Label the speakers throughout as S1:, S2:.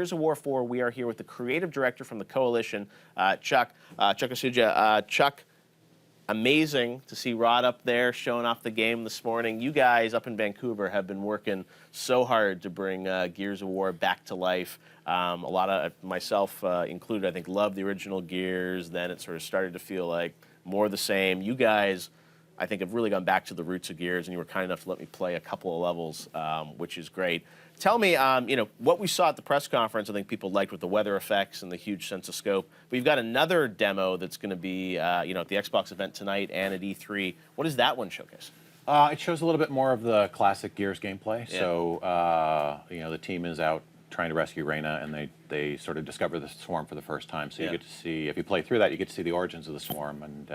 S1: Gears of War 4. We are here with the creative director from the Coalition, Chuck Osieja. Chuck, amazing to see Rod up there showing off the game this morning. You guys up in Vancouver have been working so hard to bring Gears of War back to life. A lot of, myself included, I think, loved the original Gears. Then it sort of started to feel like more the same. You guys, I think, have really gone back to the roots of Gears, and you were kind enough to let me play a couple of levels, which is great. Tell me, what we saw at the press conference, I think people liked with the weather effects and the huge sense of scope. But you've got another demo that's going to be, at the Xbox event tonight and at E3. What does that one showcase?
S2: It shows a little bit more of the classic Gears gameplay.
S1: Yeah.
S2: So, the team is out trying to rescue Reyna, and they sort of discover the swarm for the first time. So you get to see, if you play through that, you get to see the origins of the swarm, and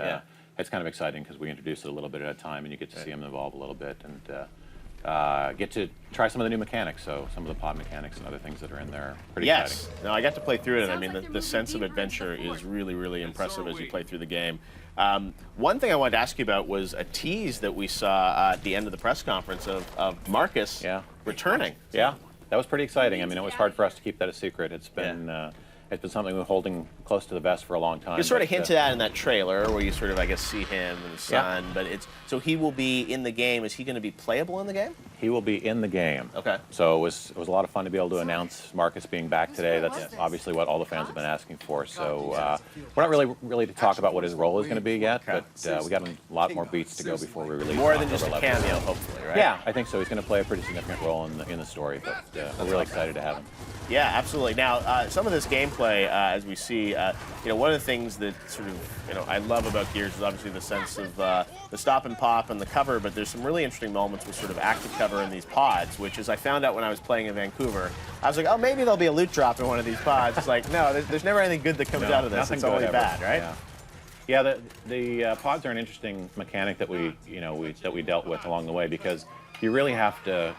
S2: it's kind of exciting because we introduce it a little bit at a time, and you get to see them evolve a little bit, and get to try some of the new mechanics. So some of the pod mechanics and other things that are in there are pretty exciting.
S1: No, I got to play through it, and I mean, the sense of adventure is really, really impressive as you play through the game. One thing I wanted to ask you about was a tease that we saw at the end of the press conference of Marcus returning.
S2: Yeah, that was pretty exciting. I mean, it was hard for us to keep that a secret. It's been something we've been holding close to the vest for a long time.
S1: You sort of hinted at in that trailer where you sort of, I guess, see him and his son, but so he will be in the game. Is he going to be playable in the game?
S2: He will be in the game.
S1: Okay.
S2: So it was a lot of fun to be able to announce Marcus being back today. That's obviously what all the fans have been asking for. So we're not really to talk about what his role is going to be yet, but we got a lot more beats to go before we release.
S1: More than just a cameo, hopefully, right?
S2: Yeah, I think so. He's going to play a pretty significant role in the story, but we're really excited to have him.
S1: Yeah, absolutely. Now, some of this gameplay, as we see, one of the things that sort of, I love about Gears is obviously the sense of the stop and pop and the cover, but there's some really interesting moments with sort of active cover in these pods, which, as I found out when I was playing in Vancouver, I was like, oh, maybe there'll be a loot drop in one of these pods. It's like, no, there's never anything good that comes out of this. It's only bad, right?
S2: Yeah, the pods are an interesting mechanic that we dealt with along the way, because you really have to.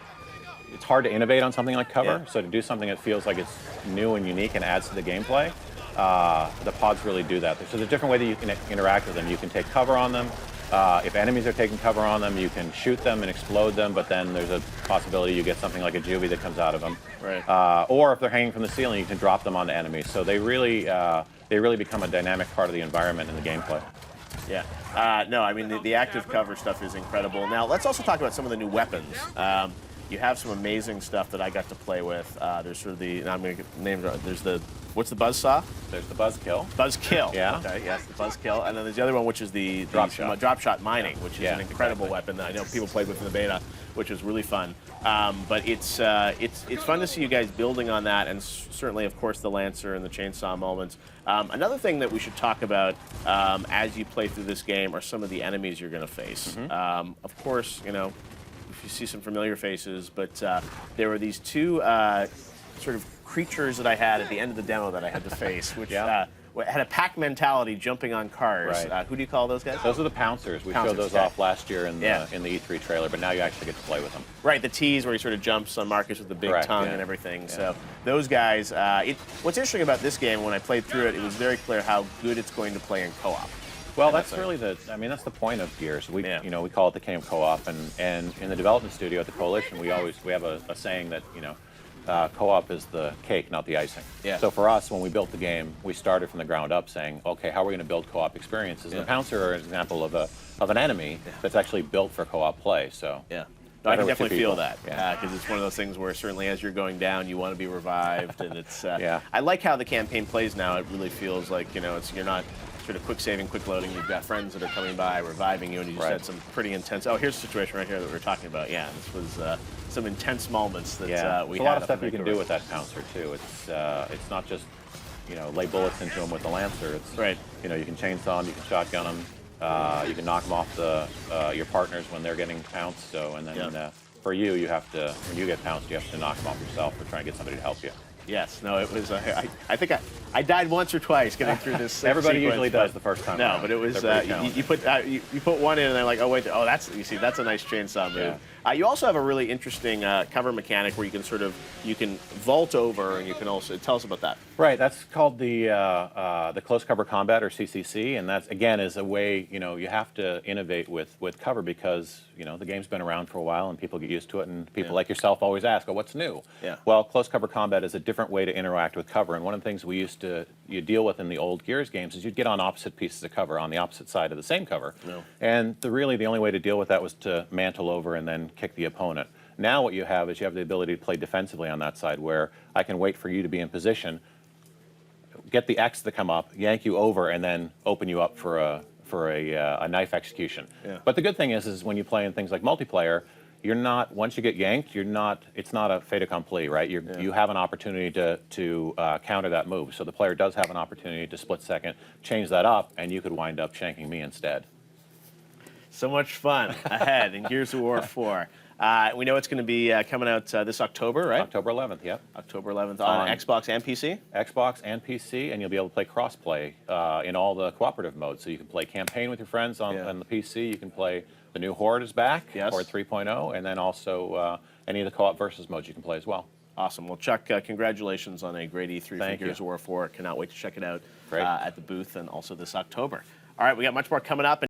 S2: It's hard to innovate on something like cover, so to do something that feels like it's new and unique and adds to the gameplay, the pods really do that. So there's a different way that you can interact with them. You can take cover on them. If enemies are taking cover on them, you can shoot them and explode them, but then there's a possibility you get something like a juvie that comes out of them.
S1: Right.
S2: Or if they're hanging from the ceiling, you can drop them onto enemies. So they really become a dynamic part of the environment in the gameplay.
S1: Yeah. No, I mean, the active cover stuff is incredible. Now, let's also talk about some of the new weapons. You have some amazing stuff that I got to play with. There's sort of I'm going to name it. There's what's the buzzsaw?
S2: There's the buzzkill.
S1: Buzzkill.
S2: Yeah.
S1: Okay. Yes, the buzzkill. And then there's the other one, which is the
S2: drop shot
S1: mining, which is an incredible weapon that I know people played with in the beta, which was really fun. But it's fun to see you guys building on that, and certainly, of course, the Lancer and the chainsaw moments. Another thing that we should talk about as you play through this game are some of the enemies you're going to face. Of course, you see some familiar faces, but there were these two sort of creatures that I had at the end of the demo that I had to face, which had a pack mentality, jumping on cars.
S2: Right.
S1: Who do you call those guys?
S2: Those are the pouncers. We showed those off last year in the E3 trailer, but now you actually get to play with them.
S1: Right, the tease where he sort of jumps on Marcus with the big tongue and everything. So those guys, what's interesting about this game, when I played through it, it was very clear how good it's going to play in co-op.
S2: Well, that's really that's the point of Gears. We we call it the game co-op, and in the development studio at the Coalition, we have a saying that co-op is the cake, not the icing.
S1: Yeah.
S2: So for us, when we built the game, we started from the ground up, saying, okay, how are we going to build co-op experiences? And the Pouncer are an example of an enemy that's actually built for co-op play. So
S1: I can definitely feel that, because it's one of those things where certainly as you're going down, you want to be revived, and it's. I like how the campaign plays now. It really feels like you're not sort of quick saving, quick loading. You've got friends that are coming by, reviving you, and you just had some pretty intense. Oh, here's a situation right here that we were talking about. Yeah, this was some intense moments that we had.
S2: There's a lot of stuff you can do with that Pouncer too. It's not just lay bullets into him with the Lancer. It's you can chainsaw him, you can shotgun him, you can knock them off your partners when they're getting pounced. So and then for you, when you get pounced, you have to knock them off yourself or try and get somebody to help you.
S1: Yes, no, it was. I think I died once or twice getting through this.
S2: Everybody usually does the first time.
S1: No, but it was you put one in and they're like, oh wait, that's a nice chainsaw move. You also have a really interesting cover mechanic where you can vault over, and you can also tell us about that.
S2: Right, that's called the close cover combat, or CCC, and that again is a way you have to innovate with cover, because the game's been around for a while and people get used to it, and people like yourself always ask, oh, what's new?
S1: Yeah.
S2: Well, close cover combat is a different way to interact with cover. And one of the things we used to deal with in the old Gears games is you'd get on opposite pieces of cover, on the opposite side of the same cover.
S1: No.
S2: And really the only way to deal with that was to mantle over and then kick the opponent. Now what you have is you have the ability to play defensively on that side, where I can wait for you to be in position, get the X to come up, yank you over, and then open you up for a knife execution.
S1: Yeah.
S2: But the good thing is when you play in things like multiplayer, you're not, once you get yanked, it's not a fait accompli, right? You have an opportunity to counter that move. So the player does have an opportunity to split second, change that up, and you could wind up shanking me instead.
S1: So much fun ahead in Gears of War 4. We know it's going to be coming out this October, right?
S2: October 11th, yep.
S1: October 11th on Xbox and PC?
S2: Xbox and PC, and you'll be able to play cross-play in all the cooperative modes. So you can play campaign with your friends on the PC. You can play the new Horde is back, Horde 3.0, and then also any of the co-op versus modes you can play as well.
S1: Awesome. Well, Chuck, congratulations on a great E3
S2: Thank
S1: for Gears of War 4. Cannot wait to check it out
S2: Great.
S1: at the booth and also this October. All right, we got much more coming up.